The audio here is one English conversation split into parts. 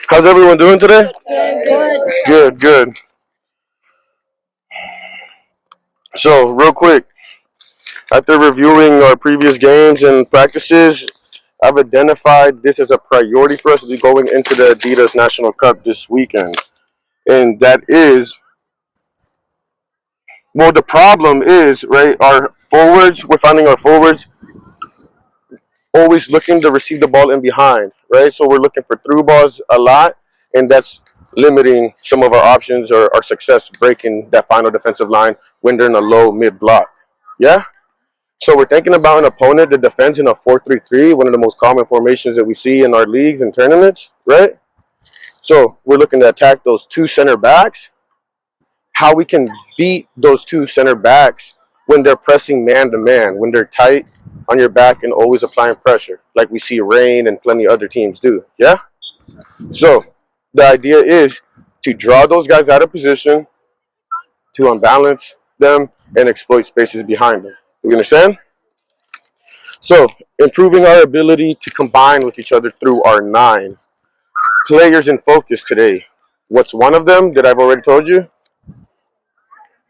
How's everyone doing today? Good. Good, good. So, real quick, after reviewing our previous games and practices, I've identified this as a priority for us to be going into the Adidas National Cup this weekend. And that is, well, the problem is, right, our forwards, we're finding our forwards always looking to receive the ball in behind, right? So we're looking for through balls a lot, and that's limiting some of our options or our success breaking that final defensive line when they're in a low mid block. Yeah? So we're thinking about an opponent that defends in a 4-3-3, one of the most common formations that we see in our leagues and tournaments, right? So we're looking to attack those two center backs. How we can beat those two center backs when they're pressing man to man, when they're tight on your back and always applying pressure, like we see Rain and plenty of other teams do. Yeah? So the idea is to draw those guys out of position, to unbalance them, and exploit spaces behind them. You understand? So improving our ability to combine with each other through our 9 players in focus today. What's one of them that I've already told you?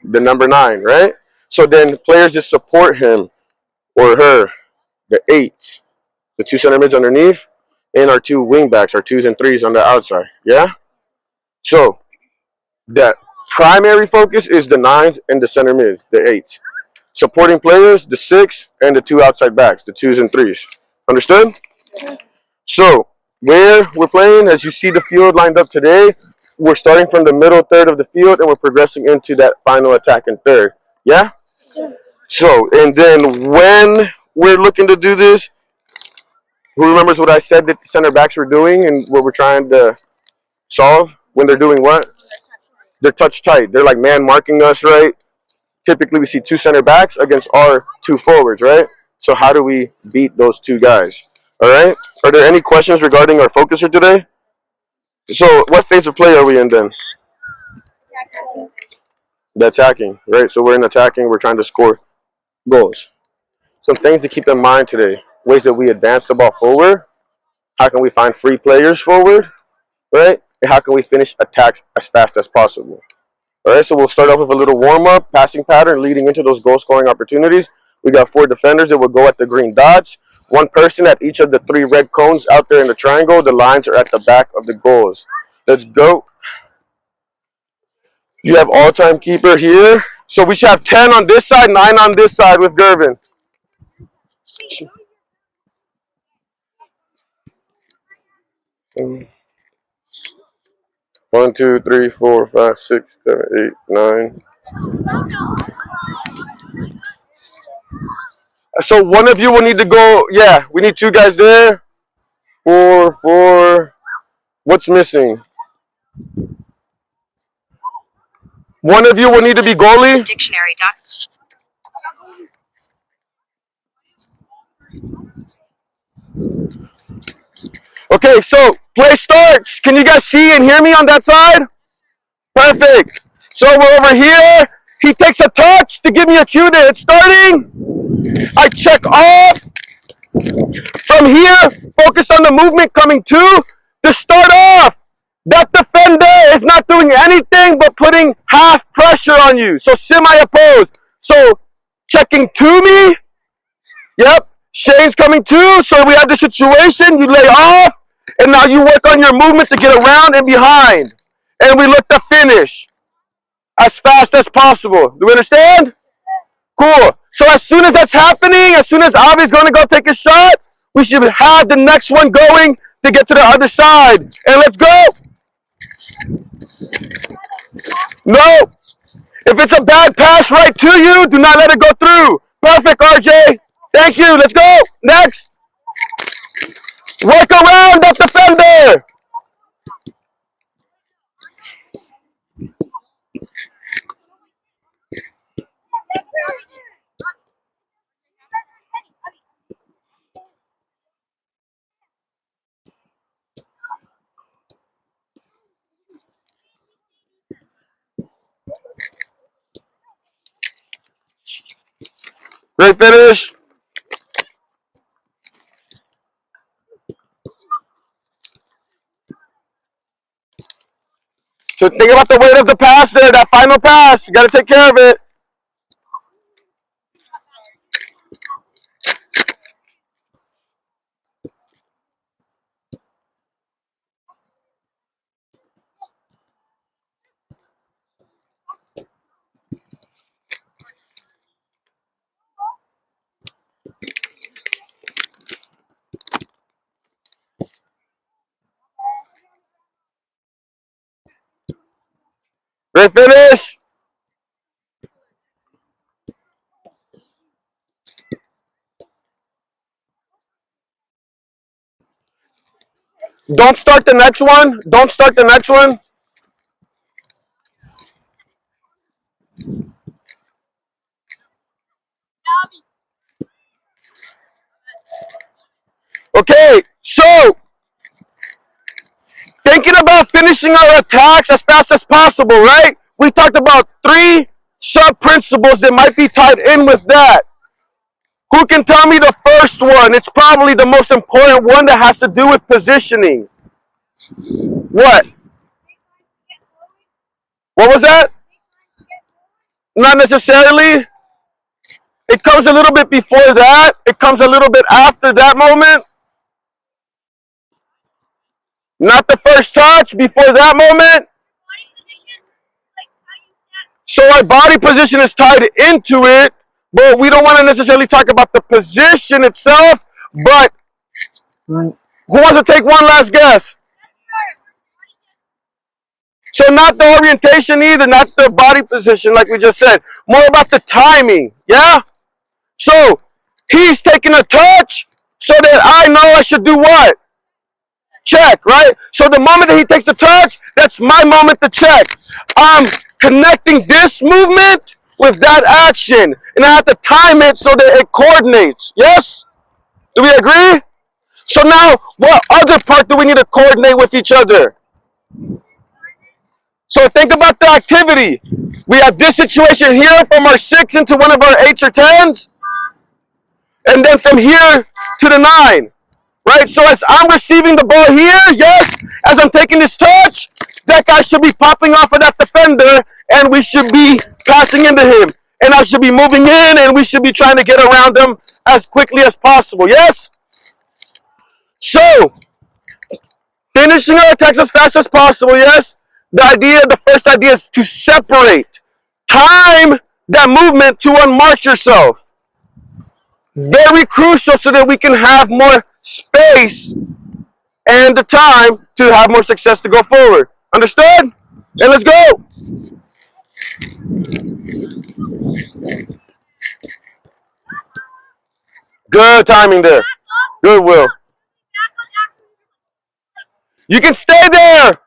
The number 9, right? So then players that support him or her, the 8, the 2 center mids underneath, and our 2 wingbacks, our 2s and 3s on the outside. Yeah? So that primary focus is the 9s and the center mids, the 8s. Supporting players, the 6 and the 2 outside backs, the 2s and 3s. Understood? So where we're playing, as you see the field lined up today, we're starting from the middle third of the field and we're progressing into that final attacking third. Yeah? So, and then when we're looking to do this, who remembers what I said that the center backs were doing and what we're trying to solve when they're doing what? They're touch tight. They're like man marking us, right? Typically, we see 2 center backs against our 2 forwards, right? So how do we beat those 2 guys? All right? Are there any questions regarding our focuser today? So what phase of play are we in then? The attacking, right? So we're in attacking. We're trying to score goals. Some things to keep in mind today. Ways that we advance the ball forward. How can we find free players forward, right? And how can we finish attacks as fast as possible? All right, so we'll start off with a little warm-up, passing pattern leading into those goal-scoring opportunities. We got 4 defenders that will go at the green dots. 1 person at each of the 3 red cones out there in the triangle. The lines are at the back of the goals. Let's go. You have all-time keeper here. So we should have 10 on this side, 9 on this side with Gervin. One, two, three, four, five, 6, 7, 8, 9. So one of you will need to go. Yeah, we need 2 guys there. 4, 4. What's missing? One of you will need to be goalie. Dictionary. Okay, so play starts. Can you guys see and hear me on that side? Perfect. So we're over here. He takes a touch to give me a cue that it's starting. I check off. From here, focus on the movement coming to start off. That defender is not doing anything but putting half pressure on you. So semi-opposed. So checking to me. Yep. Shane's coming to. So we have the situation. You lay off. And now you work on your movement to get around and behind. And we look to finish as fast as possible. Do we understand? Cool. So as soon as that's happening, as soon as Avi's going to go take a shot, we should have the next one going to get to the other side. And let's go. No. If it's a bad pass right to you, do not let it go through. Perfect, RJ. Thank you. Let's go. Next. Work around that defender. Great finish. So think about the weight of the pass there, that final pass. You got to take care of it. Great finish. Don't start the next one. Don't start the next one. Okay, so thinking about finishing our attacks as fast as possible, right? We talked about 3 sub principles that might be tied in with that. Who can tell me the first one? It's probably the most important one that has to do with positioning. What? What was that? Not necessarily. It comes a little bit before that. It comes a little bit after that moment. Not the first touch, before that moment. So our body position is tied into it, but we don't want to necessarily talk about the position itself. But who wants to take one last guess? So not the orientation either, not the body position like we just said. More about the timing, yeah? So he's taking a touch so that I know I should do what? Check, right? So the moment that he takes the touch, that's my moment to check. I'm connecting this movement with that action, and I have to time it so that it coordinates. Yes? Do we agree? So now, what other part do we need to coordinate with each other? So think about the activity. We have this situation here from our 6 into one of our 8s or 10s, and then from here to the 9. Right? So as I'm receiving the ball here, yes, as I'm taking this touch, that guy should be popping off of that defender, and we should be passing into him. And I should be moving in, and we should be trying to get around them as quickly as possible. Yes? So, finishing our attacks as fast as possible, yes? The first idea is to separate. Time that movement to unmark yourself. Very crucial so that we can have more space and the time to have more success to go forward. Understood? And let's go. Good timing there. Good, Will. You can stay there.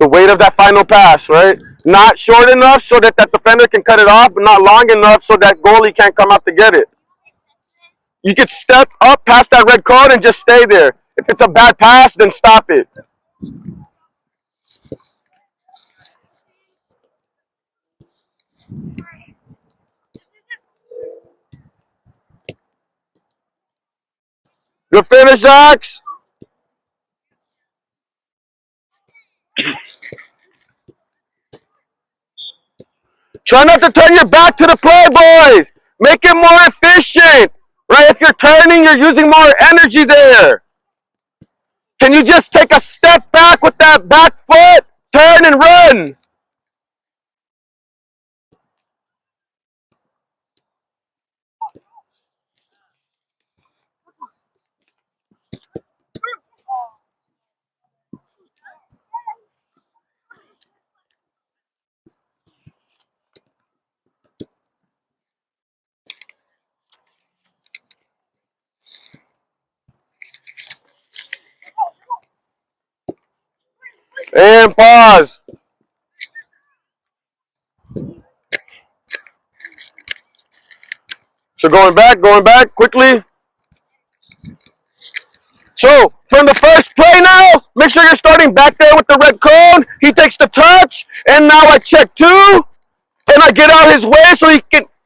The weight of that final pass, right? Not short enough so that that defender can cut it off, but not long enough so that goalie can't come out to get it. You could step up past that red card and just stay there. If it's a bad pass, then stop it. Good finish, Zax. Try not to turn your back to the play, boys. Make it more efficient, right? If you're turning, you're using more energy there. Can you just take a step back with that back foot, turn and run? and pause. So going back quickly. So from the first play now, make sure you're starting back there with the red cone. He takes the touch, and now I check 2, and I get out his way so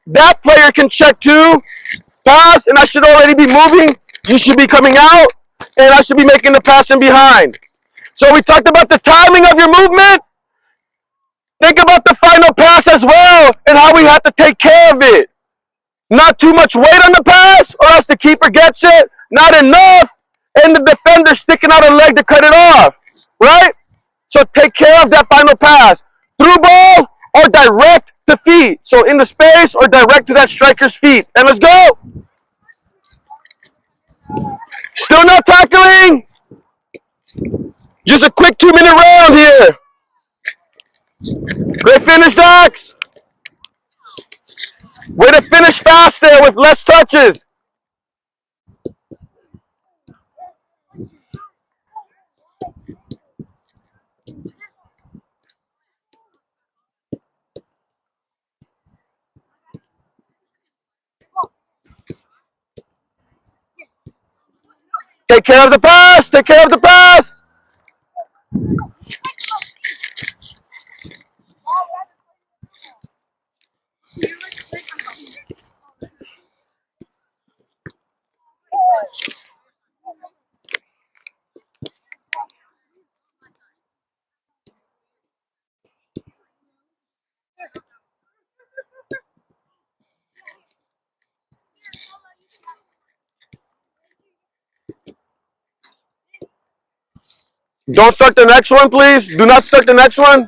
that player can check 2, pass, and I should already be moving. You should be coming out, and I should be making the pass in behind. So we talked about the timing of your movement. Think about the final pass as well, and how we have to take care of it. Not too much weight on the pass, or else the keeper gets it. Not enough, and the defender sticking out a leg to cut it off, right? So take care of that final pass. Through ball or direct to feet. So in the space or direct to that striker's feet. And let's go. Still not tackling. Just a quick 2-minute round here. Great finish, Dax. Way to finish fast there with less touches. Take care of the pass. Take care of the pass. Don't start the next one, please. Do not start the next one.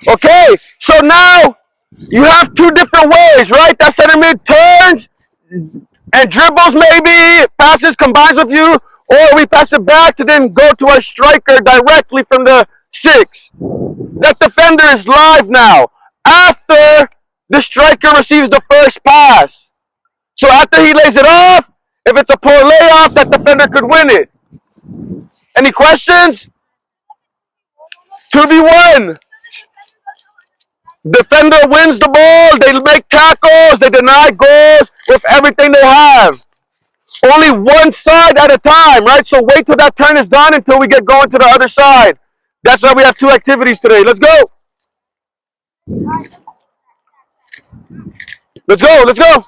Okay, so now you have 2 different ways, right? That center mid turns and dribbles maybe, passes, combines with you, or we pass it back to then go to our striker directly from the 6. That defender is live now after the striker receives the first pass. So after he lays it off, if it's a poor layoff, that defender could win it. Any questions? 2v1. Defender wins the ball, they make tackles, they deny goals with everything they have. Only one side at a time, right? So wait till that turn is done until we get going to the other side. That's why we have 2 activities today. Let's go. Let's go, let's go.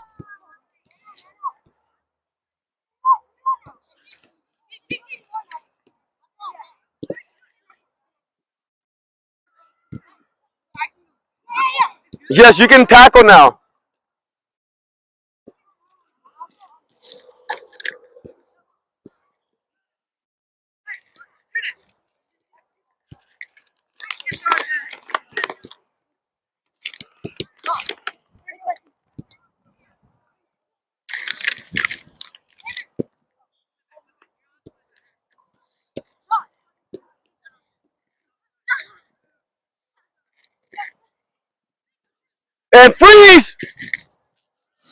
Yes, you can tackle now. And freeze!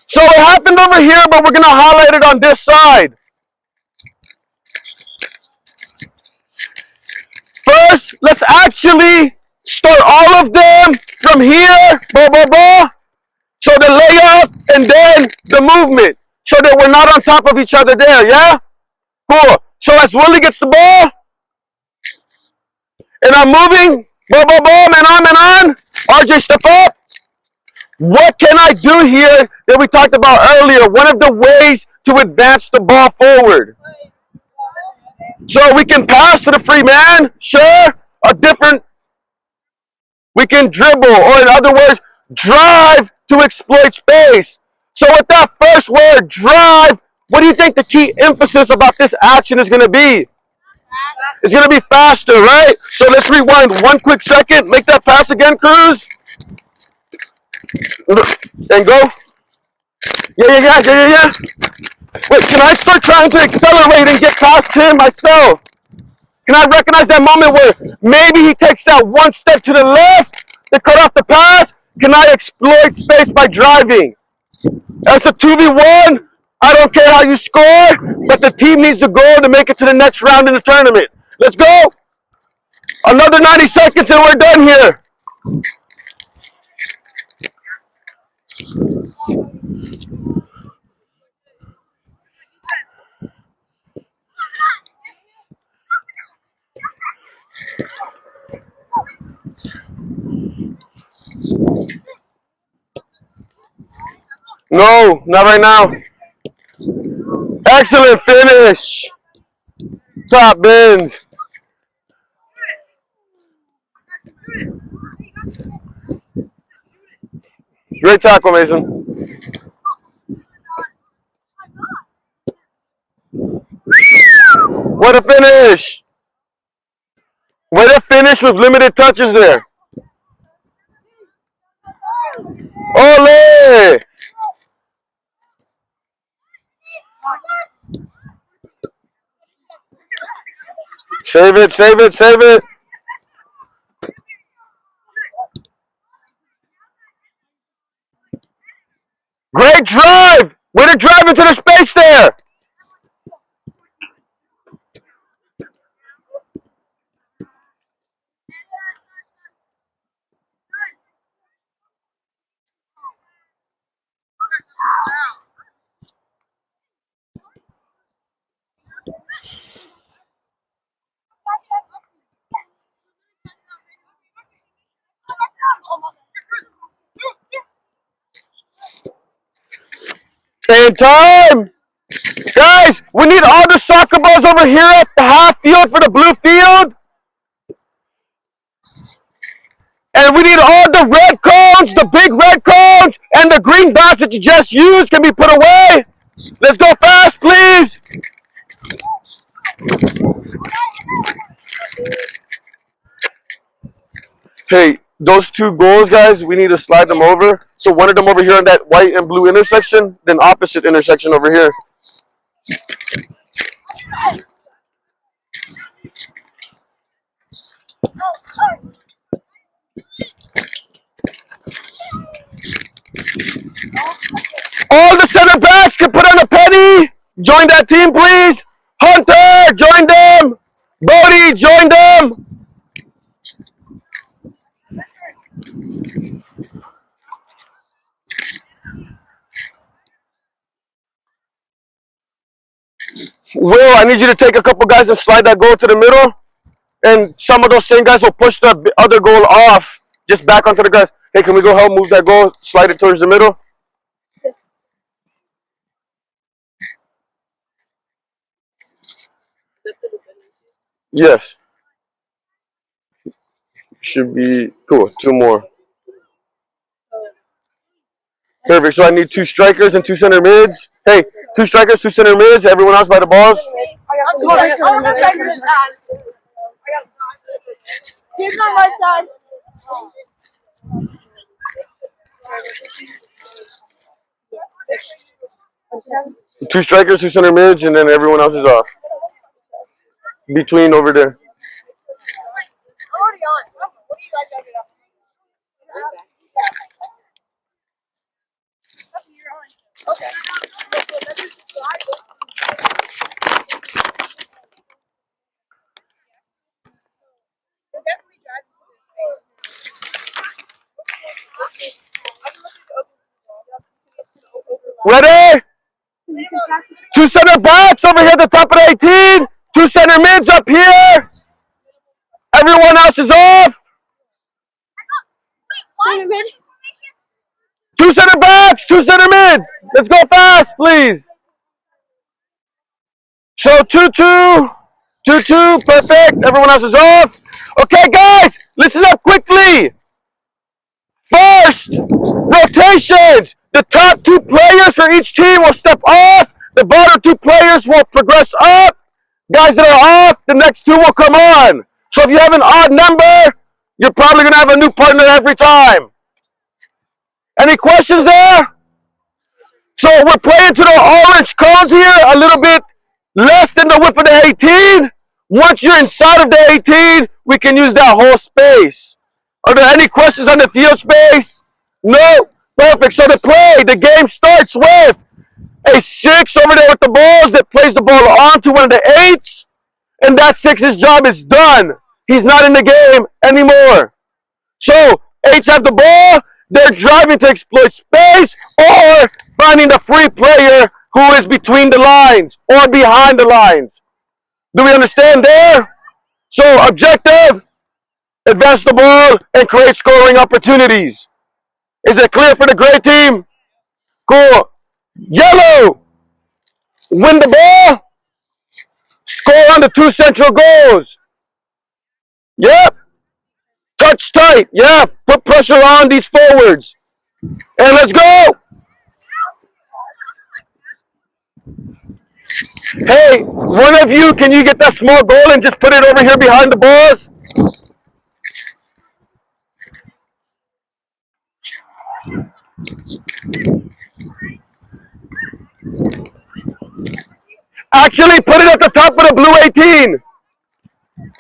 So it happened over here, but we're going to highlight it on this side. First, let's actually start all of them from here, blah, blah, blah. So the layoff and then the movement. So that we're not on top of each other there, yeah? Cool. So as Willie gets the ball, and I'm moving, blah, blah, blah, man on. RJ, step up. What can I do here that we talked about earlier? One of the ways to advance the ball forward. So we can pass to the free man, sure. We can dribble, or in other words, drive to exploit space. So with that first word, drive, what do you think the key emphasis about this action is going to be? It's going to be faster, right? So let's rewind 1 quick second. Make that pass again, Cruz. And go. Yeah. Wait, can I start trying to accelerate and get past him myself? Can I recognize that moment where maybe he takes that 1 step to the left to cut off the pass, Can I exploit space by driving? That's a 2v1. I don't care how you score, but the team needs to go to make it to the next round in the tournament. Let's go. Another 90 seconds and we're done here. No, not right now. Excellent finish. Top bins. Great tackle, Mason. What a finish. What a finish with limited touches there. Ole! Save it, save it, save it. Great drive. Way to drive into the space there. And time. Guys, we need all the soccer balls over here at the half field for the blue field. And we need all the red cones, the big red cones, and the green dots that you just used can be put away. Let's go fast, please. Hey, those two goals, guys, we need to slide them over. So one of them over here on that white and blue intersection, then opposite intersection over here. All the center backs can put on a penny. Join that team, please. Hunter, join them. Bodie, join them. Will, I need you to take a couple guys and slide that goal to the middle. And some of those same guys will push the other goal off. Just back onto the guys. Hey, can we go help move that goal? Slide it towards the middle. Yes. Should be cool. Two more. Perfect. So I need 2 strikers and 2 center mids. Hey, 2 strikers, 2 center mids. Everyone else by the balls. Here's on my side. 2 strikers, 2 center mids, and then everyone else is off. Between over there. Ready? 2 center backs over here at the top of the 18. 2 center mids up here. Everyone else is off. 2 center backs, 2 center mids. Let's go fast, please. So 2-2, 2-2, perfect. Everyone else is off. Okay, guys, listen up quickly. First, rotations. The top 2 players for each team will step off. The bottom 2 players will progress up. Guys that are off, the next 2 will come on. So if you have an odd number, you're probably going to have a new partner every time. Any questions there? So we're playing to the orange cones here, a little bit less than the width of the 18. Once you're inside of the 18, we can use that whole space. Are there any questions on the field space? No. Perfect. So the game starts with a 6 over there with the balls that plays the ball on to one of the 8s, and that 6's job is done. He's not in the game anymore. So 8s have the ball. They're driving to exploit space or finding the free player who is between the lines or behind the lines. Do we understand there? So objective, advance the ball and create scoring opportunities. Is it clear for the gray team? Cool. Yellow, win the ball, score on the 2 central goals. Yep. Touch tight. Yeah. Put pressure on these forwards. And let's go. Hey, one of you, can you get that small goal and just put it over here behind the balls? Actually, put it at the top of the blue 18.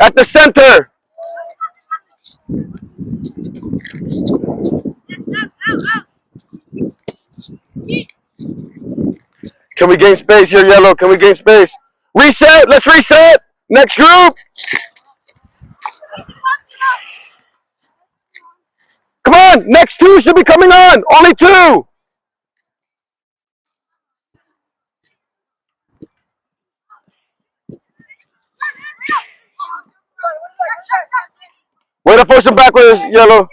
At the center. Can we gain space here, yellow? Can we gain space? Reset. Let's reset. Next group. Come on. Next 2 should be coming on. Only 2. Way to force him backwards, yellow.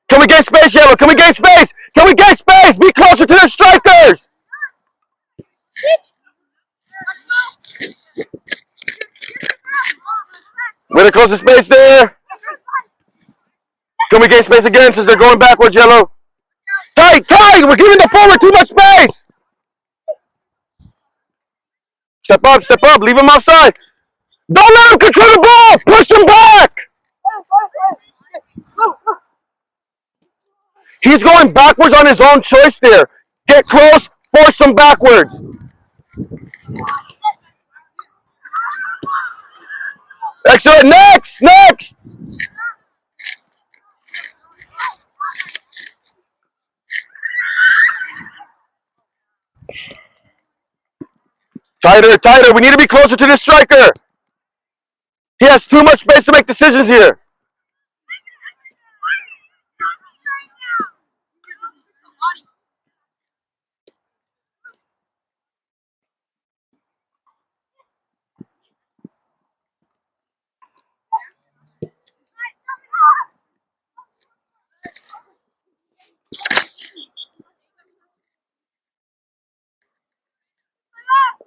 Can we gain space, yellow? Can we gain space? Can we gain space? Be closer to the strikers. Way to close the space there. Can we gain space again since they're going backwards, yellow? Tight, tight. We're giving the forward too much space. Step up. Leave him outside. Don't let him control the ball. Push him back. He's going backwards on his own choice there. Get close, force him backwards. Excellent. Next. Tighter. We need to be closer to this striker. He has too much space to make decisions here.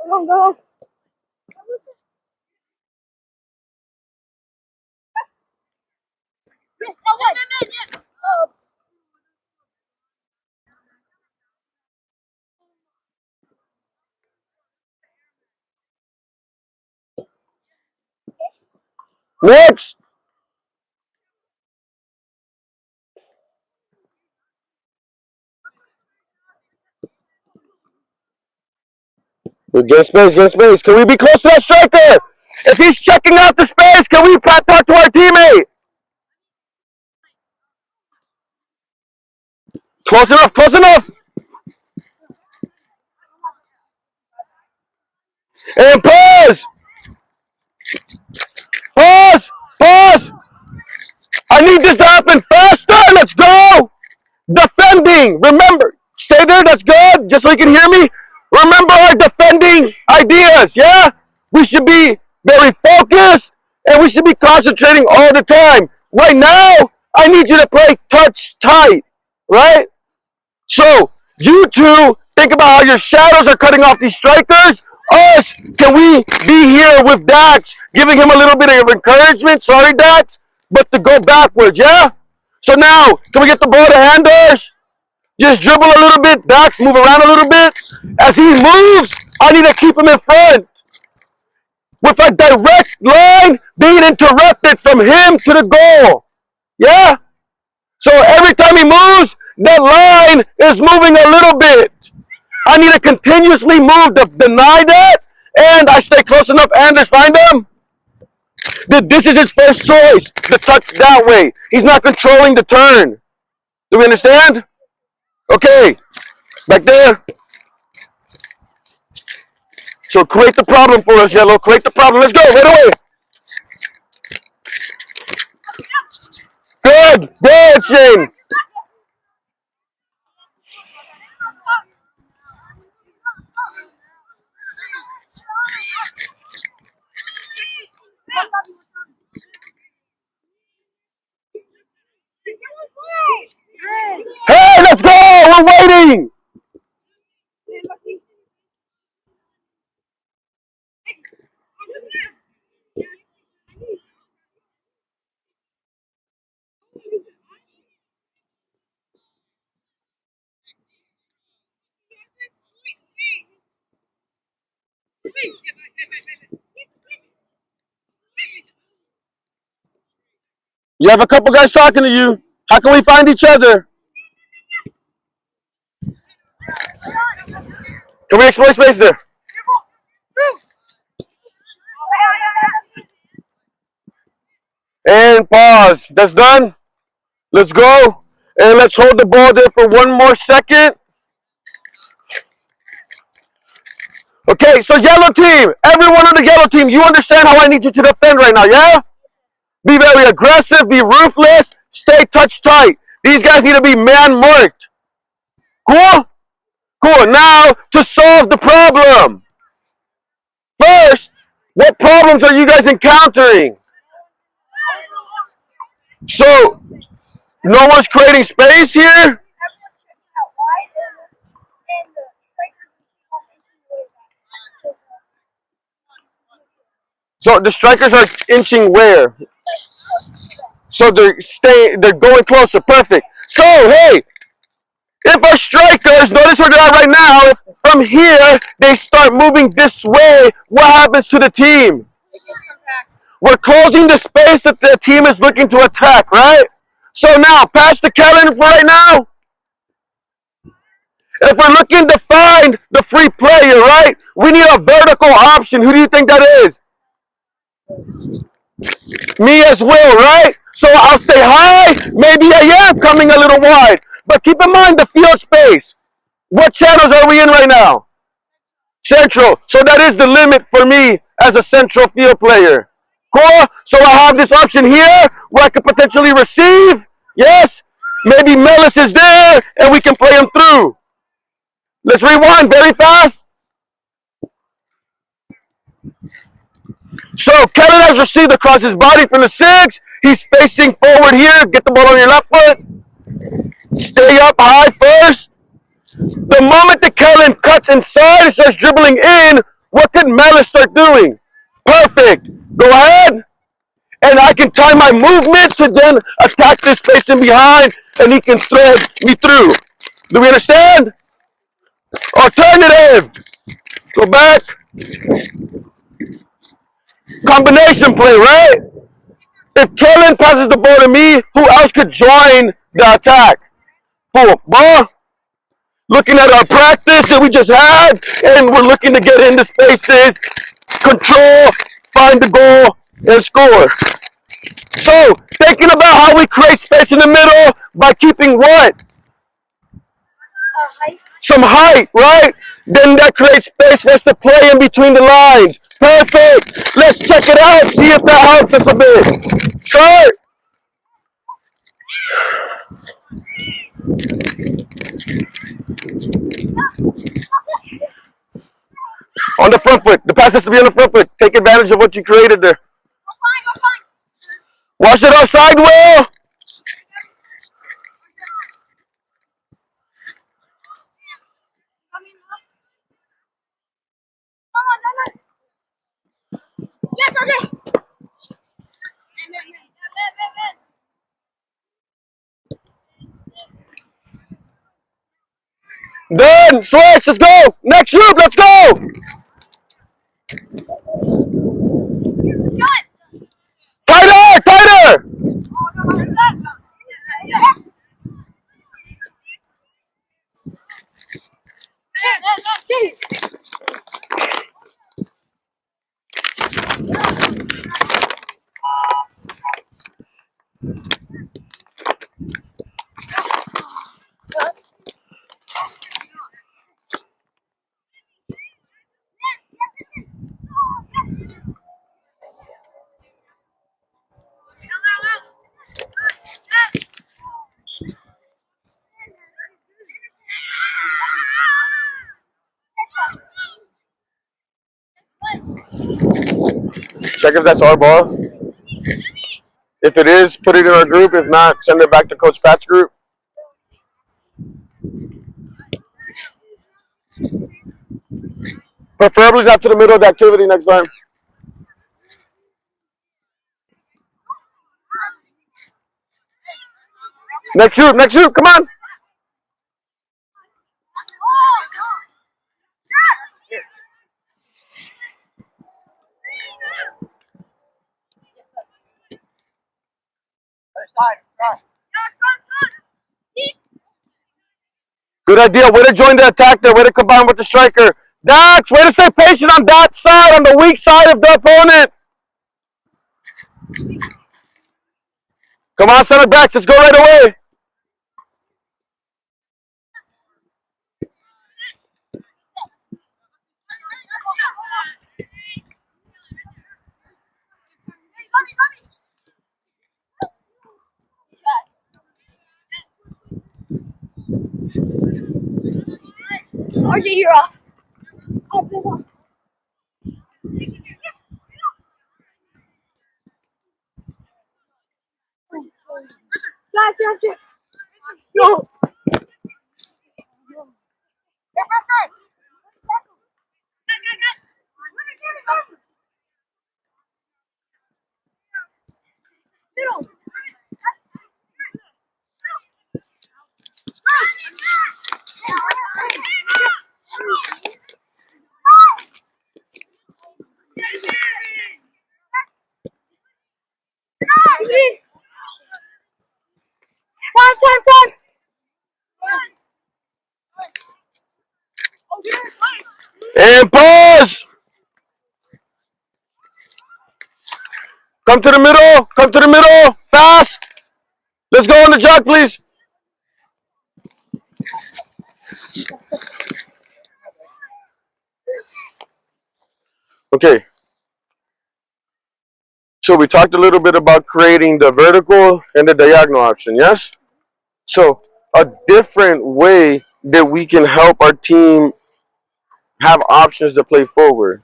Go. Next. Get space. Can we be close to that striker? If he's checking out the space, can we talk to our teammate? Close enough. And pause. I need this to happen faster. Let's go. Defending. Remember, stay there. That's good. Just so you can hear me. Remember our defending ideas. Yeah? We should be very focused and we should be concentrating all the time. Right now, I need you to play touch tight. Right? So, you two, think about how your shadows are cutting off these strikers. Us, can we be here with Dax, giving him a little bit of encouragement? Sorry, Dax, but to go backwards, yeah? So now, can we get the ball to Anders? Just dribble a little bit, Dax, move around a little bit. As he moves, I need to keep him in front. With a direct line being interrupted from him to the goal. Yeah? So every time he moves, that line is moving a little bit. I need to continuously move to deny that, and I stay close enough. Anders, find him. This is his first choice, the touch that way. He's not controlling the turn. Do we understand? Okay, back there. So create the problem for us, Yellow. Create the problem. Let's go right away. Good, good, Shane. Hey, let's go. We're waiting. You have a couple guys talking to you. How can we find each other? Can we exploit space there? And pause. That's done. Let's go. And let's hold the ball there for one more second. Okay, so yellow team. Everyone on the yellow team, you understand how I need you to defend right now, yeah? Be very aggressive. Be ruthless. Stay touch tight. These guys need to be man marked. Cool? Cool. Now, to solve the problem. First, what problems are you guys encountering? So, no one's creating space here? So the strikers are inching where? So they're going closer. Perfect. So, hey, if our strikers, notice where they're at right now, if from here they start moving this way, what happens to the team? We're closing the space that the team is looking to attack, right? So now, pass the Kellen for right now. If we're looking to find the free player, right, we need a vertical option. Who do you think that is? Me as well, right? So I'll stay high. Maybe I am coming a little wide. But keep in mind the field space. What channels are we in right now? Central. So that is the limit for me as a central field player. Cool. So I have this option here where I could potentially receive. Yes. Maybe Melis is there and we can play him through. Let's rewind very fast. So Kellen has received across his body from the 6. He's facing forward here. Get the ball on your left foot. Stay up high first. The moment that Kellen cuts inside and starts dribbling in, what could Melis start doing? Perfect. Go ahead. And I can time my movements to then attack this space in behind, and he can thread me through. Do we understand? Alternative. Go back. Combination play, right? If Kellen passes the ball to me, who else could join the attack? Boom. Ball. Looking at our practice that we just had, and we're looking to get into spaces, control, find the goal, and score. So, thinking about how we create space in the middle by keeping what? Some height, right? Then that creates space for us to play in between the lines. Perfect. Let's check it out, see if that helps us a bit. Start. On the front foot. The pass has to be on the front foot. Take advantage of what you created there. Wash it outside, Will. Yes, okay. Done. Switch. Let's go. Next group. Let's go. Tighter. Tighter. Check if that's our ball. If it is, put it in our group. If not, send it back to Coach Pat's group. Preferably not to the middle of the activity next time. Next shoot, come on. Good idea. Way to join the attack there. Way to combine with the striker. Dax, way to stay patient on that side, on the weak side of the opponent. Come on, center backs. Let's go right away. RJ, you're off. Gotcha. No. Time. And pause. Come to the middle. Come to the middle. Fast. Let's go on the jog, please. Okay. So we talked a little bit about creating the vertical and the diagonal option, yes? So a different way that we can help our team have options to play forward.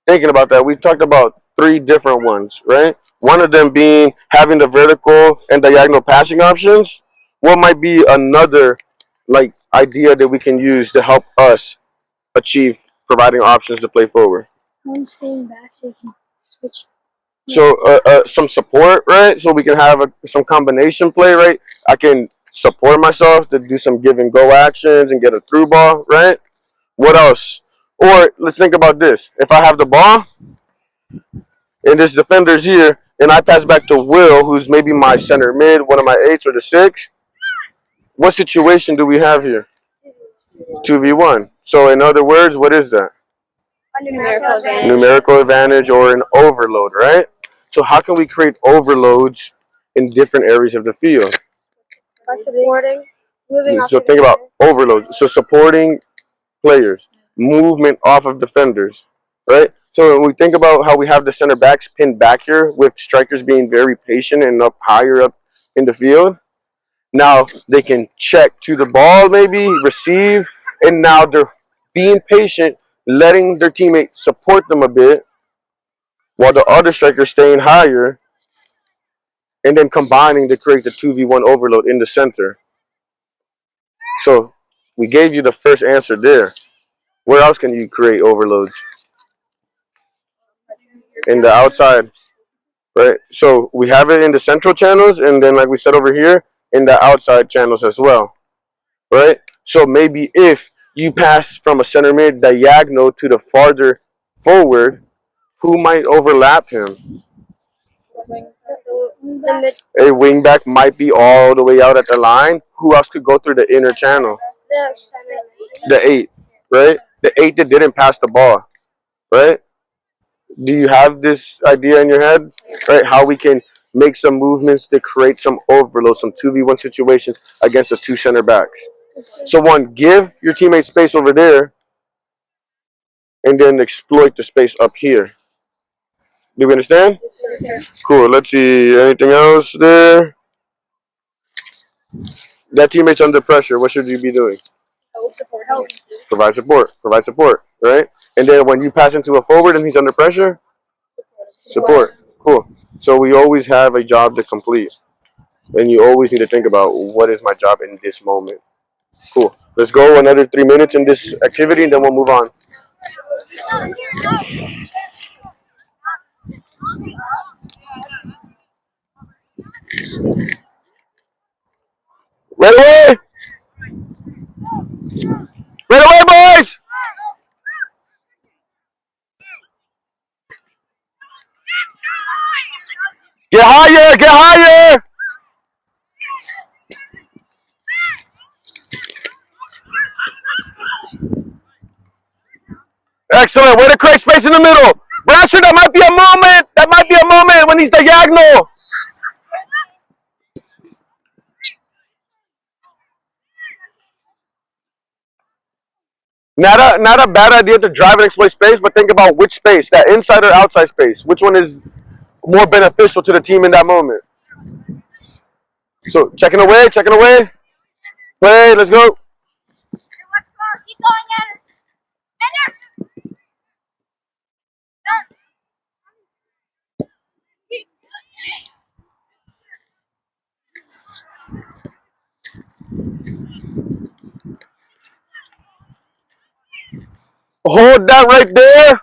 Thinking about that, we talked about 3 different ones, right? One of them being having the vertical and diagonal passing options. What might be another idea that we can use to help us achieve providing options to play forward? One staying back so you can switch. So some support, right? So we can have some combination play, right? I can support myself to do some give and go actions and get a through ball, right? What else? Or let's think about this. If I have the ball and this defender's here and I pass back to Will, who's maybe my center mid, one of my 8s or the 6, what situation do we have here? 2v1. So in other words, what is that? Numerical advantage or an overload, right? So how can we create overloads in different areas of the field? By supporting. So think about overloads. So supporting players, movement off of defenders, right? So when we think about how we have the center backs pinned back here with strikers being very patient and up higher up in the field, now they can check to the ball, maybe receive, and now they're being patient, letting their teammate support them a bit while the other striker's staying higher, and then combining to create the 2v1 overload in the center. So we gave you the first answer there. Where else can you create overloads? In the outside, right? So we have it in the central channels, and then like we said over here, in the outside channels as well, right? So maybe if you pass from a center mid diagonal to the farther forward, who might overlap him? A wingback might be all the way out at the line. Who else could go through the inner channel? The 8, right? The 8 that didn't pass the ball, right? Do you have this idea in your head, right? How we can make some movements to create some overload, some 2v1 situations against the 2 center backs. So one, give your teammate space over there, and then exploit the space up here. Do we understand? Cool. Let's see. Anything else there? That teammate's under pressure. What should you be doing? Provide support. Provide support. Right? And then when you pass into a forward and he's under pressure, Support. Cool. So we always have a job to complete. And you always need to think about what is my job in this moment. Cool. Let's go another 3 minutes in this activity and then we'll move on. Right away! Right away, boys! Get higher! Get higher! Excellent. Way to create space in the middle. Brasher, that might be a moment. That might be a moment when he's diagonal. Not a bad idea to drive and exploit space, but think about which space, that inside or outside space. Which one is more beneficial to the team in that moment? So checking away. Play, let's go. Hold that right there.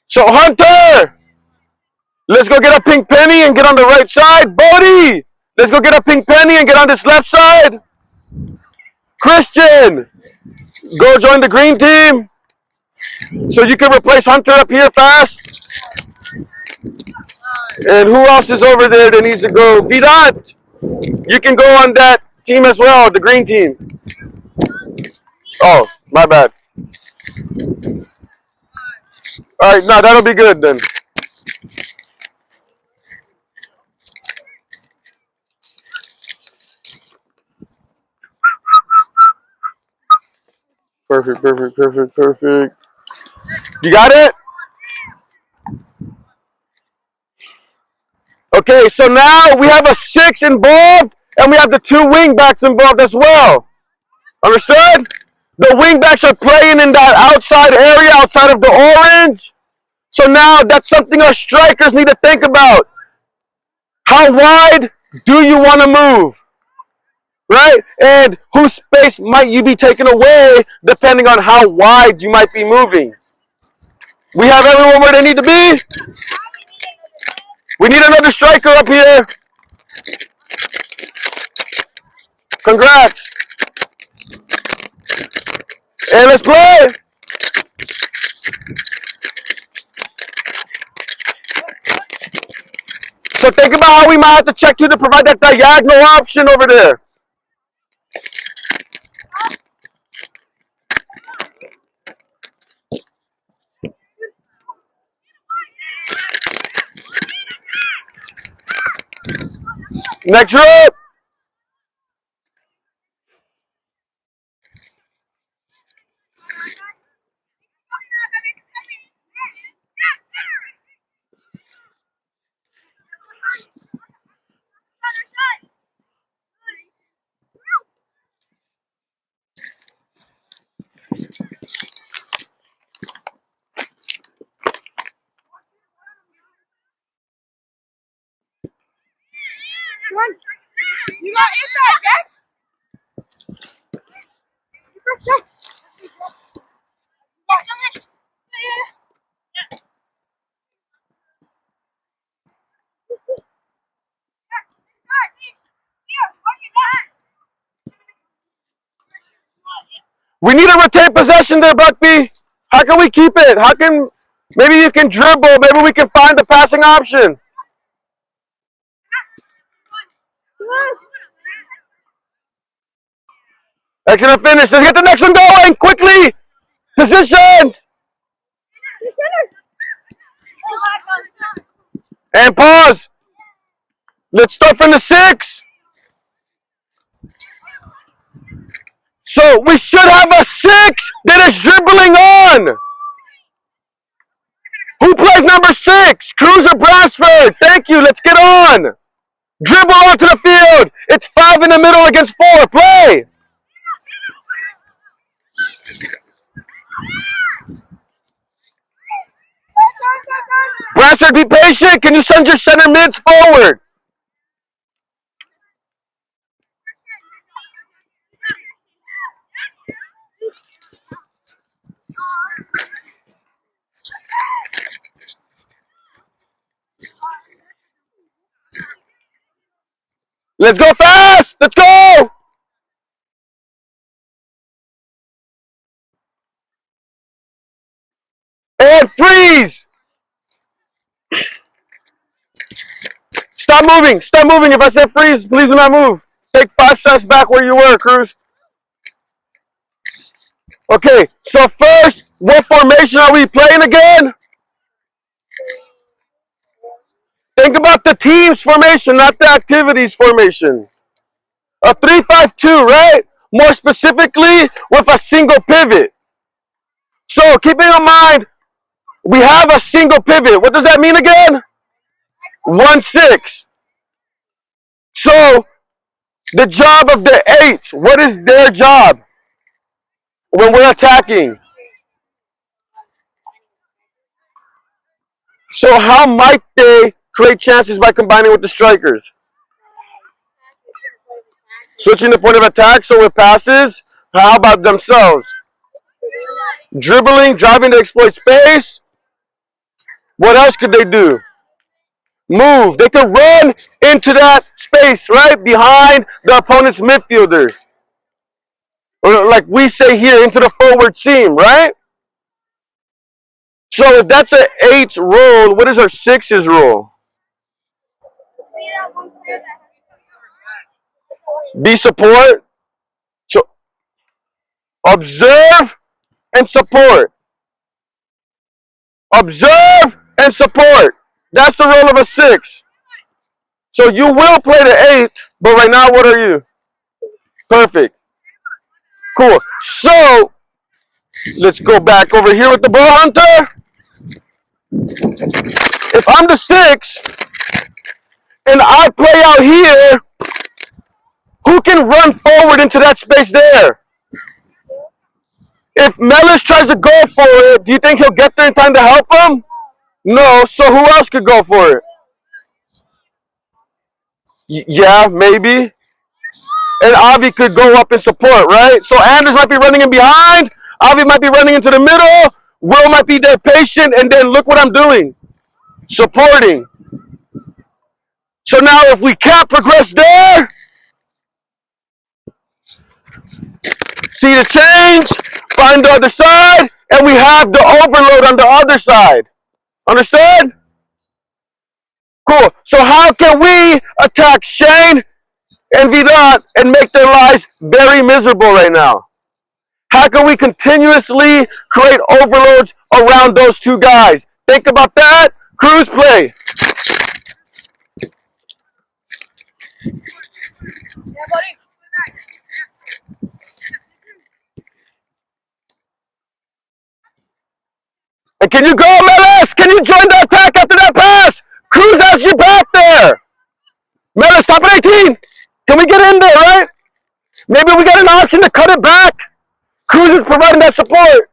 So Hunter, let's go get a pink penny and get on the right side. Bodie, let's go get a pink penny and get on this left side. Christian, go join the green team so you can replace Hunter up here fast. And who else is over there that needs to go? Vidant, you can go on that team as well, the green team. Oh, my bad. All right, no, that'll be good then. Perfect. You got it? Okay, so now we have a 6 involved, and we have the 2 wingbacks involved as well. Understood? The wingbacks are playing in that outside area, outside of the orange. So now that's something our strikers need to think about. How wide do you want to move? Right? And whose space might you be taking away depending on how wide you might be moving? We have everyone where they need to be. We need another striker up here. Congrats. And let's play. So think about how we might have to check you to provide that diagonal option over there. Next rep. You got inside, Jack. We need to retain possession there, Buckby. How can we keep it? How can maybe you can dribble? Maybe we can find the passing option. Excellent finish. Let's get the next one going quickly. Positions. And pause. Let's start from the 6. So we should have a 6 that is dribbling on. Who plays number 6? Cruz or Brasford? Thank you. Let's get on. Dribble onto the field. It's 5 in the middle against 4. Play. Brasford Richard, be patient. Can you send your center mids forward? Let's go fast. Let's go. And freeze. Stop moving. Stop moving. If I said freeze, please do not move. Take 5 steps back where you were, Cruz. Okay, so first, what formation are we playing again? Think about the team's formation, not the activities formation. A 3-5-2, right? More specifically, with a single pivot. So, keeping in mind, we have a single pivot. What does that mean again? 1-6. So, the job of the 8, what is their job when we're attacking? So, how might they create chances by combining with the strikers? Switching the point of attack, so with passes, how about themselves? Dribbling, driving to exploit space. What else could they do? Move. They could run into that space, right? Behind the opponent's midfielders. Or like we say here, into the forward seam, right? So if that's an 8's role, what is our 6's role? Be support. So observe and support. Observe and support. That's the role of a 6. So you will play the 8, but right now, what are you? Perfect. Cool. So let's go back over here with the ball hunter. If I'm the 6 and I play out here, who can run forward into that space there? If Mellis tries to go for it, do you think he'll get there in time to help him? No, so who else could go for it? Yeah, maybe. And Avi could go up and support, right? So Anders might be running in behind. Avi might be running into the middle. Will might be there patient. And then look what I'm doing. Supporting. So now if we can't progress there, see the change, find the other side, and we have the overload on the other side. Understood? Cool. So how can we attack Shane and Vidal and make their lives very miserable right now? How can we continuously create overloads around those two guys? Think about that. Cruise play. And can you go, Melis? Can you join the attack after that pass? Cruz has your back there. Melis, stop at 18. Can we get in there, right? Maybe we got an option to cut it back. Cruz is providing that support.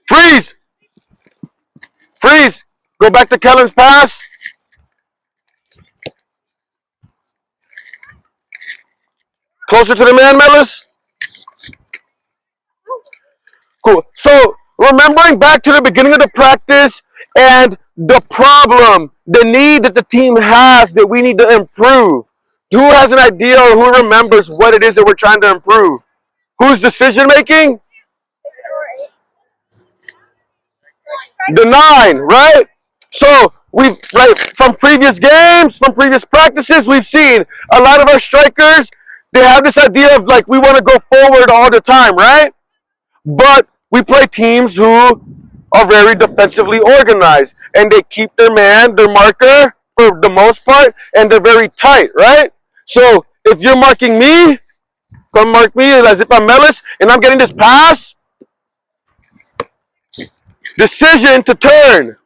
Freeze! Freeze! Go back to Kellen's pass. Closer to the man, Melis. Cool. So, remembering back to the beginning of the practice and the problem, the need that the team has that we need to improve. Who has an idea or who remembers what it is that we're trying to improve? Who's decision making? The 9, right? So we've from previous games, from previous practices, we've seen a lot of our strikers. They have this idea of like we want to go forward all the time, right? But we play teams who are very defensively organized, and they keep their man, their marker for the most part, and they're very tight, right? So if you're marking me, come mark me as if I'm Melis, and I'm getting this pass, decision to turn.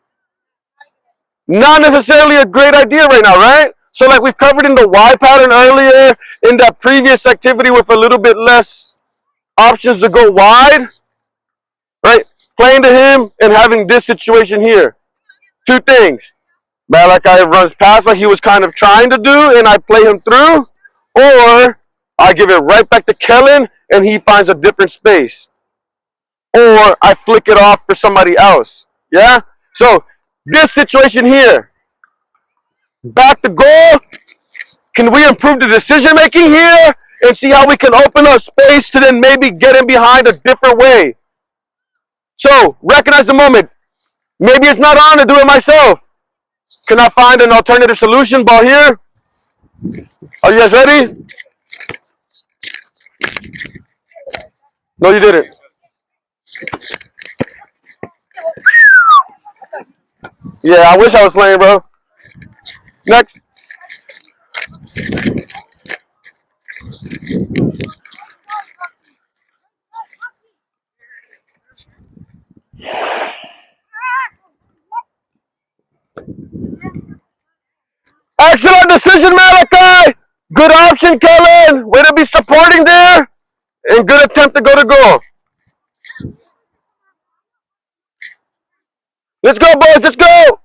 Not necessarily a great idea right now, right? So like we covered in the Y pattern earlier, in that previous activity with a little bit less options to go wide, right? Playing to him and having this situation here. Two things. Malachi runs past like he was kind of trying to do, and I play him through, or I give it right back to Kellen, and he finds a different space. Or I flick it off for somebody else. Yeah? So this situation here, back to goal. Can we improve the decision making here and see how we can open up space to then maybe get in behind a different way? So recognize the moment. Maybe it's not on to do it myself. Can I find an alternative solution? Ball here. Are you guys ready? No, you didn't. Yeah, I wish I was playing, bro. Next. Excellent decision, Malachi. Good option, Kellen. Way to be supporting there. And good attempt to go to goal. Let's go, boys. Let's go.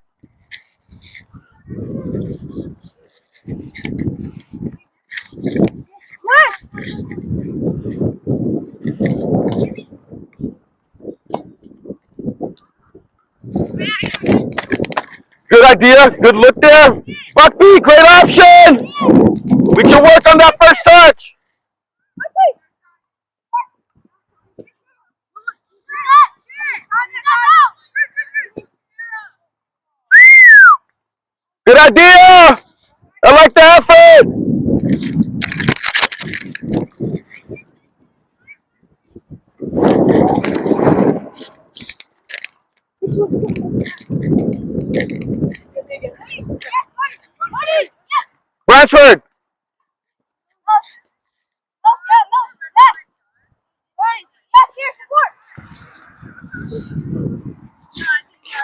Good idea. Good look there. Buck B, great option. We can work on that first touch. Good idea. I like the effort. Bransford.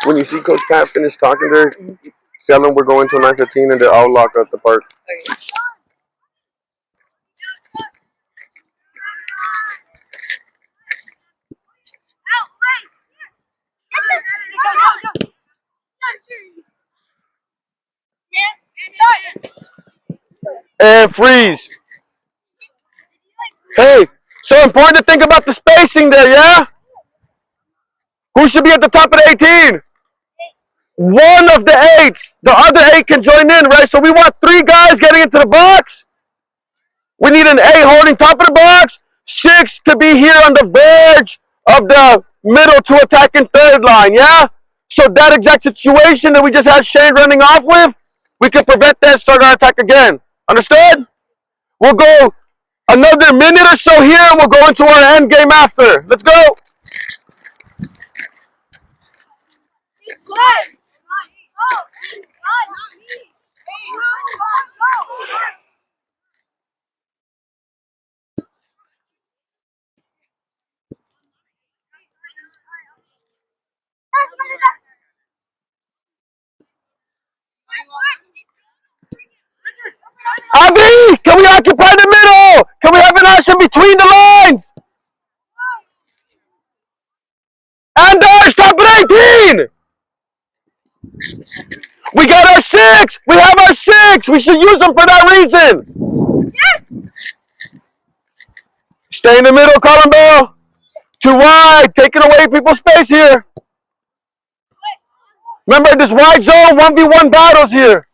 When you see Coach Pat finish talking to her, tell them we're going to 9:15 and they're all locked up the park. And freeze. Hey, so important to think about the spacing there, yeah? Who should be at the top of the 18? One of the 8s. The other 8 can join in, right? So we want 3 guys getting into the box. We need an 8 holding top of the box. 6 to be here on the verge of the middle to attacking third line, yeah? So that exact situation that we just had Shane running off with, we can prevent that, start our attack again. Understood? We'll go another minute or so here, and we'll go into our end game after. Let's go. Avi, can we occupy the middle? Can we have an option between the lines? Anders, top of 18. We got our 6. We have our 6. We should use them for that reason. Stay in the middle, Colin Bell. Too wide, taking away people's space here. Remember, this wide zone, 1v1 battles here.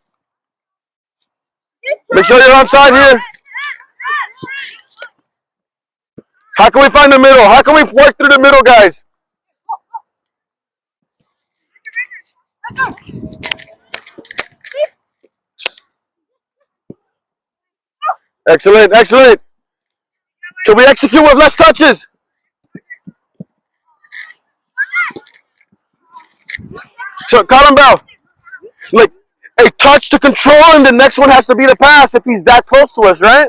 Make sure you're outside here. How can we find the middle? How can we work through the middle, guys? Excellent, excellent. Can we execute with less touches? So, Colin Bell, like a touch to control, and the next one has to be the pass if he's that close to us, right?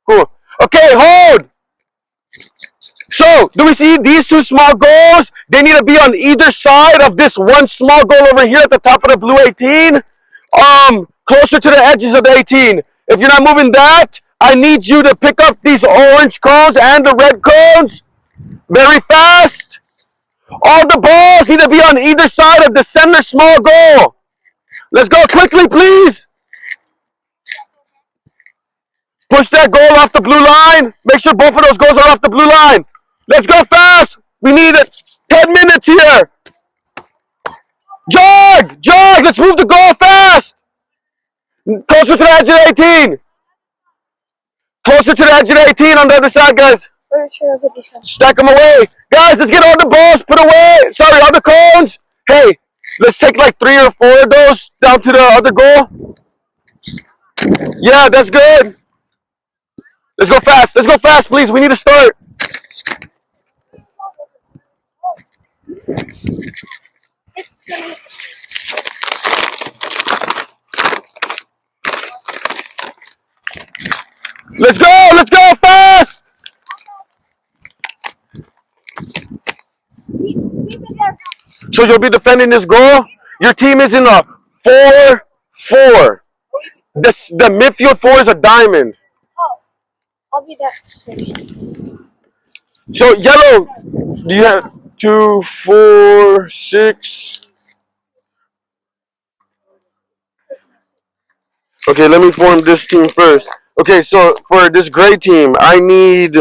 Cool. Okay, hold. So, do we see these two small goals? They need to be on either side of this one small goal over here at the top of the blue 18. Closer to the edges of the 18. If you're not moving that, I need you to pick up these orange cones and the red cones very fast. All the balls need to be on either side of the center small goal. Let's go quickly, please. Push that goal off the blue line. Make sure both of those goals are off the blue line. Let's go fast. We need it. 10 minutes here. Jog. Jog. Let's move the goal fast. Closer to the edge of the 18. Closer to the edge of the 18 on the other side, guys. Stack them away. Guys, let's get all the balls put away. Sorry, all the cones. Hey, let's take like 3 or 4 of those down to the other goal. Yeah, that's good. Let's go fast. Let's go fast, please. We need to start. Let's go. Let's go fast. So you'll be defending this goal. Your team is in a 4-4. The midfield 4 is a diamond. Oh, I'll be there. So yellow, do you have 2, 4, 6? Okay, let me form this team first. Okay, so for this gray team, I need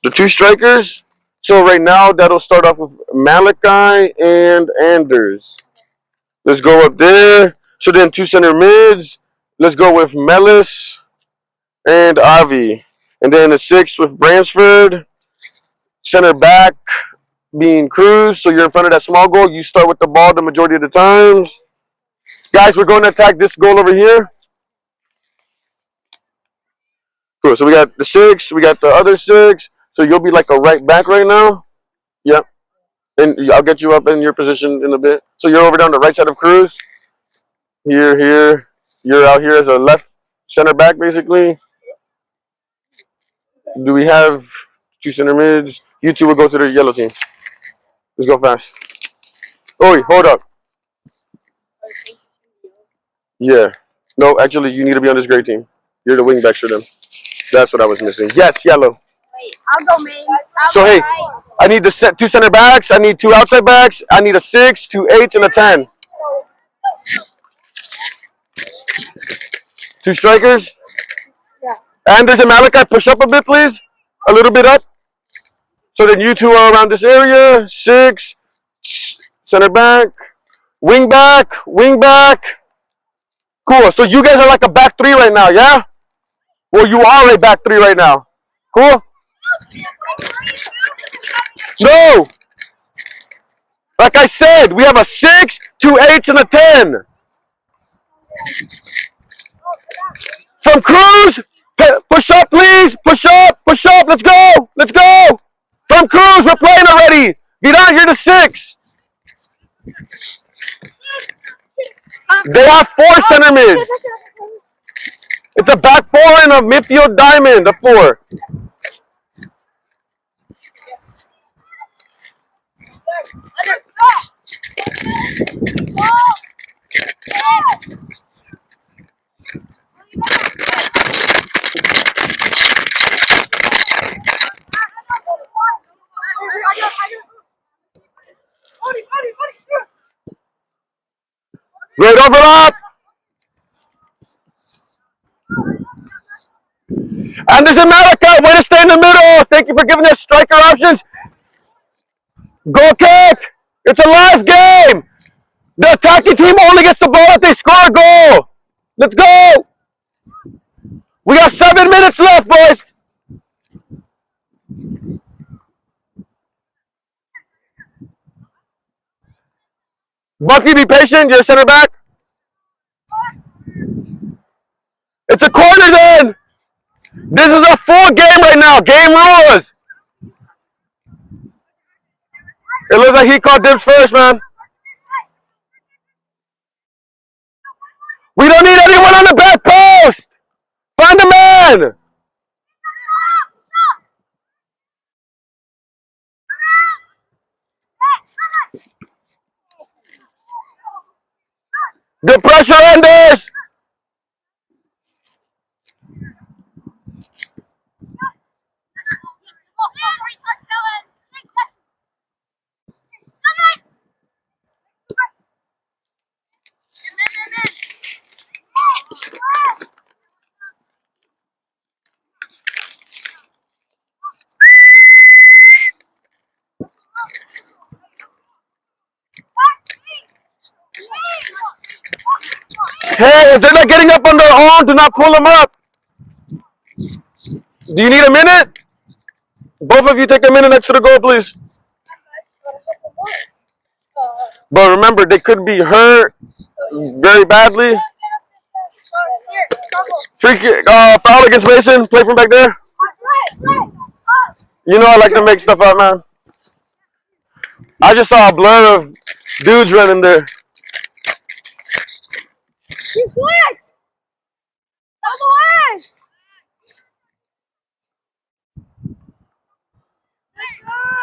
the 2 strikers. So right now, that'll start off with Malachi and Anders. Let's go up there. So then 2 center mids. Let's go with Melis and Avi. And then the 6 with Bransford. Center back being Cruz. So you're in front of that small goal. You start with the ball the majority of the times. Guys, we're going to attack this goal over here. Cool. So we got the 6. We got the other 6. So you'll be like a right back right now. Yep. And I'll get you up in your position in a bit. So you're over down the right side of Cruz. Here. You're out here as a left center back, basically. Do we have 2 center mids? You 2 will go to the yellow team. Let's go fast. Oh, wait, hold up. Yeah. No, actually, you need to be on this gray team. You're the wing back for them. That's what I was missing. Yes, yellow. Wait, I'll go main. So, hey, I need the 2 center backs. I need 2 outside backs. I need a 6, 2 8s, and a 10. 2 strikers. Yeah. Anders and Malachi, push up a bit, please. A little bit up. So then you 2 are around this area. 6, center back, wing back. Cool. So you guys are like a back 3 right now, yeah? Well, you are a back 3 right now. Cool? No. Like I said, we have a 6, 2 8s, and a 10. From Cruz, push up, please. Push up. Let's go. From Cruz, we're playing already. Vidan, you're the 6. They have 4 center mids. It's a back 4 and a midfield diamond, a 4. Great overlap. Anders and Malachi, way to stay in the middle. Thank you for giving us striker options. Goal kick. It's a live game. The attacking team only gets the ball if they score a goal. Let's go. We got 7 minutes left, boys. Bucky, be patient. You're center back. It's a corner then. This is a full game right now. Game rules. It looks like he called dibs first, man. We don't need anyone on the back post. Find a man. Good pressure, Anders. Hey, if they're not getting up on their own, do not pull them up. Do you need a minute? Both of you take a minute next to the goal, please. But remember, they could be hurt very badly. Free kick, foul against Mason. Play from back there. You know I like to make stuff up, man. I just saw a blur of dudes running there.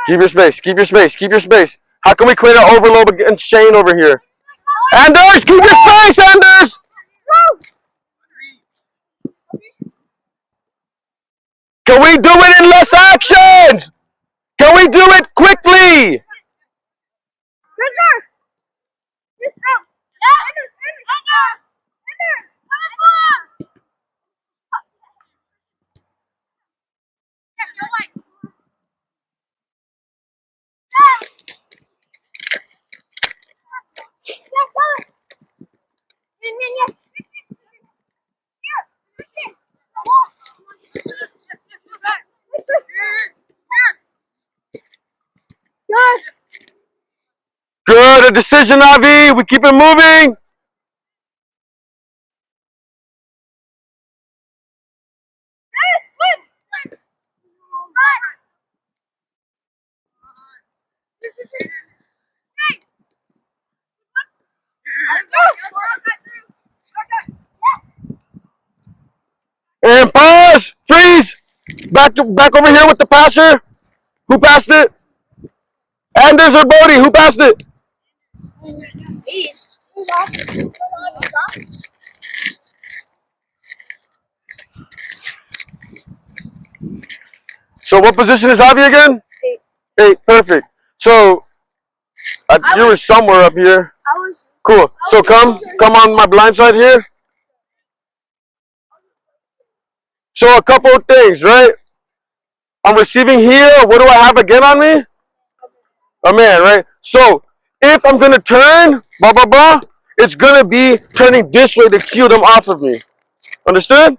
Keep your space. Keep your space. Keep your space. How can we create an overload against Shane over here? Anders, keep your space, Anders! Can we do it in less actions? Can we do it quickly? Good, a decision, Avi. We keep it moving. And pause. Freeze. Back over here with the passer. Who passed it? Anders or Bodie? Who passed it? So what position is Avi again? 8. Perfect. So you were somewhere up here. Cool. So come on my blind side here. So a couple of things, right? I'm receiving here. What do I have again on me? A man, right? So if I'm gonna turn, it's gonna be turning this way to cue them off of me. Understood?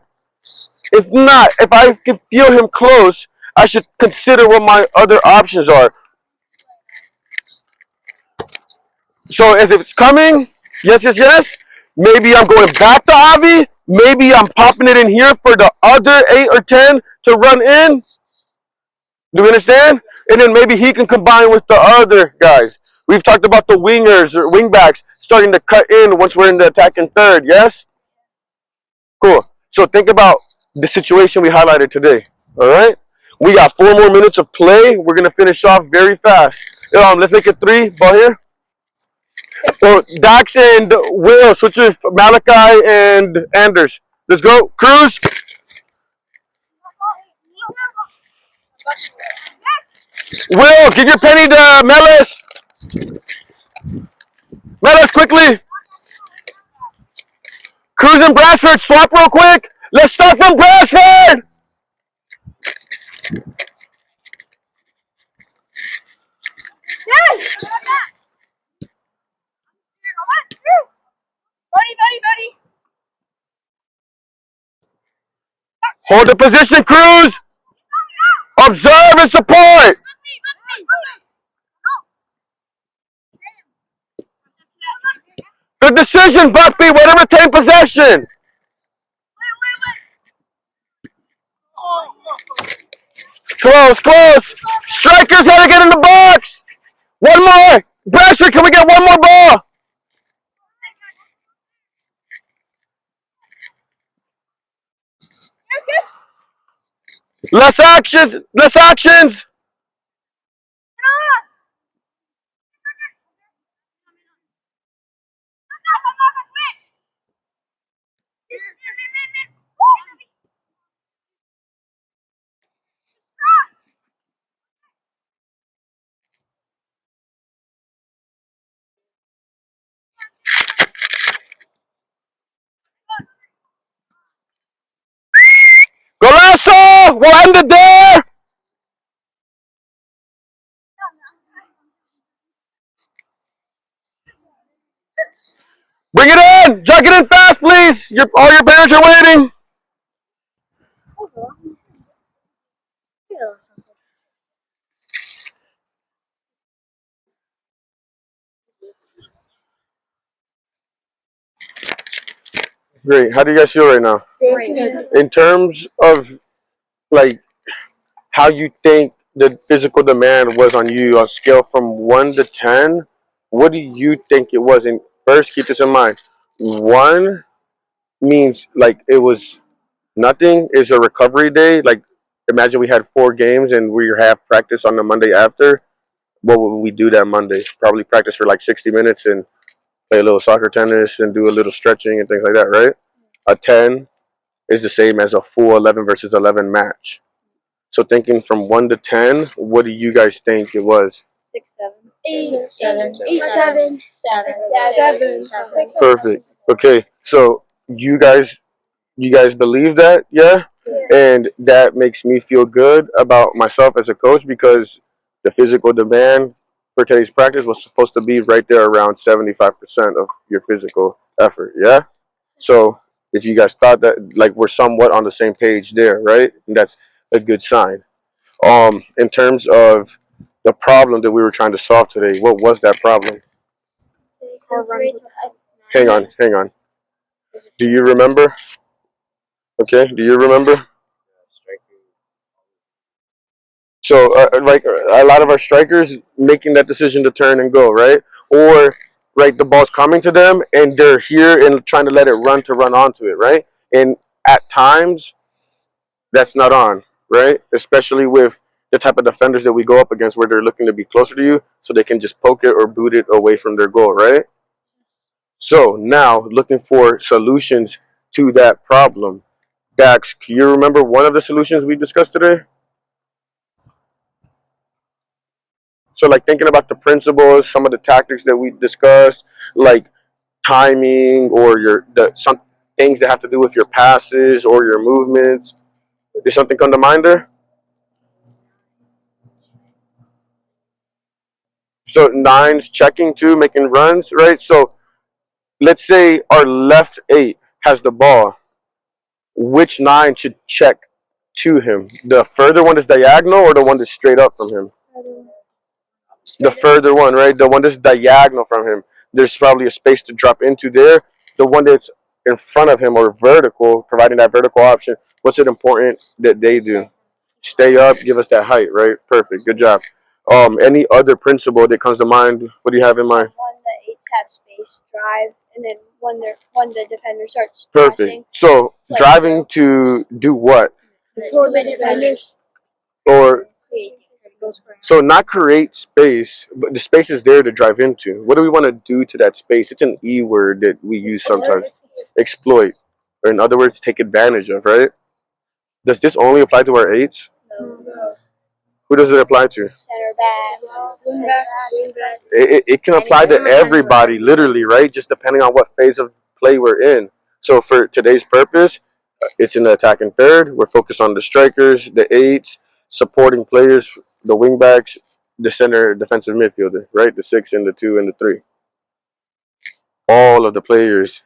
If not, if I can feel him close, I should consider what my other options are. So as it's coming, yes. Maybe I'm going back to Avi. Maybe I'm popping it in here for the other 8 or 10 to run in. Do you understand? And then maybe he can combine with the other guys. We've talked about the wingers or wingbacks starting to cut in once we're in the attacking third, yes? Cool. So think about the situation we highlighted today, all right? We got 4 more minutes of play. We're going to finish off very fast. Let's make it 3. Ball here. So Dax and Will, switch with Malachi and Anders. Let's go. Cruz. Will, give your penny to Melis. Melis, quickly. Cruz and Bradford, swap real quick. Let's start from Bradford. Yes! Buddy. Hold the position, Cruz. Observe and support. The decision, Buffy. Way to retain possession. Close, close. Strikers had to get in the box. One more. Brasher, can we get one more ball? Less actions. Less actions. Golazo. We'll end it there. Bring it in. Jug it in fast, please. All your parents are waiting. Great. How do you guys feel right now? In terms of like how you think the physical demand was on you on a scale from 1 to 10, what do you think it was? And first, keep this in mind. 1 means like it was nothing. Is a recovery day. Like imagine we had 4 games and we have practice on the Monday after. What would we do that Monday? Probably practice for like 60 minutes and play a little soccer tennis and do a little stretching and things like that, right? A 10 is the same as a full 11 versus 11 match. So thinking from 1 to 10, what do you guys think it was? 6, 7, 8, 7, 8, 7, 7, 7. Perfect. Okay, so you guys believe that, yeah? And that makes me feel good about myself as a coach because the physical demand for today's practice was supposed to be right there around 75% of your physical effort, yeah? So if you guys thought that like we're somewhat on the same page there, right? And that's a good sign. In terms of the problem that we were trying to solve today, what was that problem? Hang on. Do you remember? Okay, do you remember? So, like a lot of our strikers making that decision to turn and go, right? Or, right, the ball's coming to them and they're here and trying to let it run onto it, right? And at times, that's not on, right? Especially with the type of defenders that we go up against where they're looking to be closer to you so they can just poke it or boot it away from their goal, right? So now looking for solutions to that problem. Dax, can you remember one of the solutions we discussed today? So like thinking about the principles, some of the tactics that we discussed, like timing or some things that have to do with your passes or your movements. Did something come to mind there? So nines checking too, making runs, right? So let's say our left 8 has the ball. Which 9 should check to him? The further one is diagonal or the one that's straight up from him? The further one, right? The one that's diagonal from him. There's probably a space to drop into there. The one that's in front of him or vertical, providing that vertical option, what's it important that they do? Stay up, give us that height, right? Perfect. Good job. Any other principle that comes to mind? What do you have in mind? One, the 8 tap space, drive, and then when the defender starts Perfect. passing, So driving to do what? pull the defenders. Or Goes for so not create space, but the space is there to drive into. What do we want to do to that space? It's an E word that we use sometimes. Exploit, or in other words, take advantage of, right? Does this only apply to our 8s? Who does it apply to? Center back, wingback. It can apply to everybody, literally, right? Just depending on what phase of play we're in. So for today's purpose, it's in the attacking third. We're focused on the strikers, the 8s, supporting players, the wingbacks, the center defensive midfielder, right? The 6 and the 2 and the 3. All of the players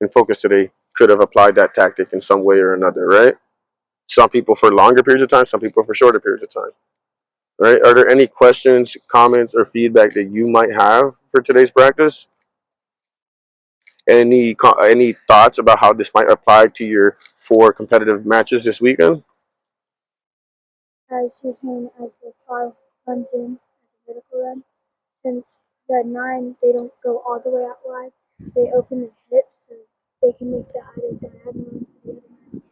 in focus today could have applied that tactic in some way or another, right? Some people for longer periods of time, some people for shorter periods of time, right? Are there any questions, comments, or feedback that you might have for today's practice? Any thoughts about how this might apply to your 4 competitive matches this weekend? As you're saying, as the 5 runs in as a vertical run, since the 9 they don't go all the way out wide, they open their hips so they can make the either diagonal run for the other 9.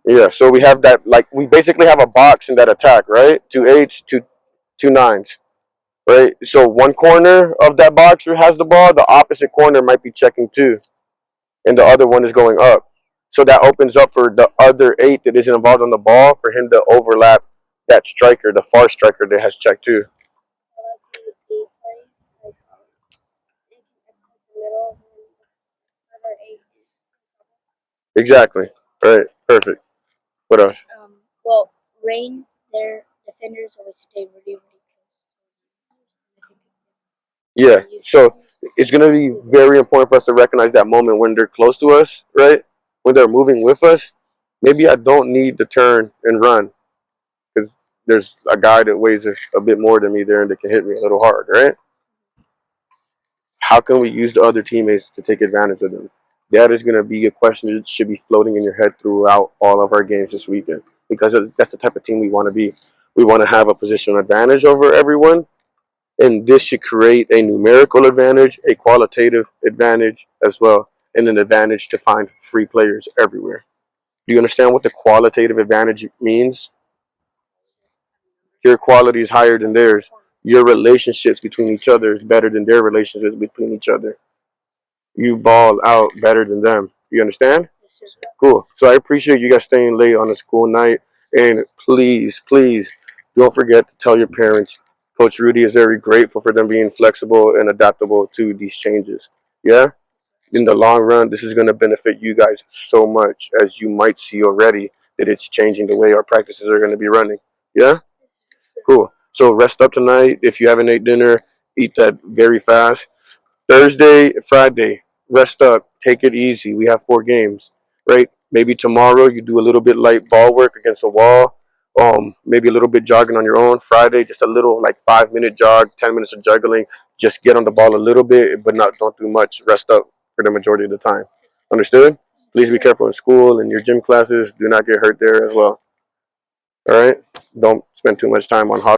Yeah, so we have that, like, we basically have a box in that attack, right? 2 8s, two 9s, right? So one corner of that box has the ball, the opposite corner might be checking 2, and the other one is going up. So that opens up for the other 8 that isn't involved on the ball for him to overlap that striker, the far striker that has check 2. Exactly. Right. Perfect. What else? Well, rain, their defenders always stay really, really Yeah. So it's gonna be very important for us to recognize that moment when they're close to us, right? When they're moving with us. Maybe I don't need to turn and run because there's a guy that weighs a bit more than me there and that can hit me a little hard, right? How can we use the other teammates to take advantage of them? That is going to be a question that should be floating in your head throughout all of our games this weekend because that's the type of team we want to be. We want to have a position advantage over everyone, and this should create a numerical advantage, a qualitative advantage as well, and an advantage to find free players everywhere. Do you understand what the qualitative advantage means? Your quality is higher than theirs. Your relationships between each other is better than their relationships between each other. You ball out better than them. You understand? Cool. So I appreciate you guys staying late on a school night. And please, please don't forget to tell your parents Coach Rudy is very grateful for them being flexible and adaptable to these changes. Yeah? In the long run, this is going to benefit you guys so much, as you might see already that it's changing the way our practices are going to be running. Yeah? Cool. So rest up tonight. If you haven't ate dinner, eat that very fast. Thursday, Friday, rest up, take it easy. We have 4 games, right? Maybe tomorrow you do a little bit light ball work against the wall. Maybe a little bit jogging on your own. Friday, just a little like 5 minute jog, 10 minutes of juggling. Just get on the ball a little bit, but don't do much. Rest up for the majority of the time. Understood? Please be careful in school and your gym classes. Do not get hurt there as well. All right. Don't spend too much time on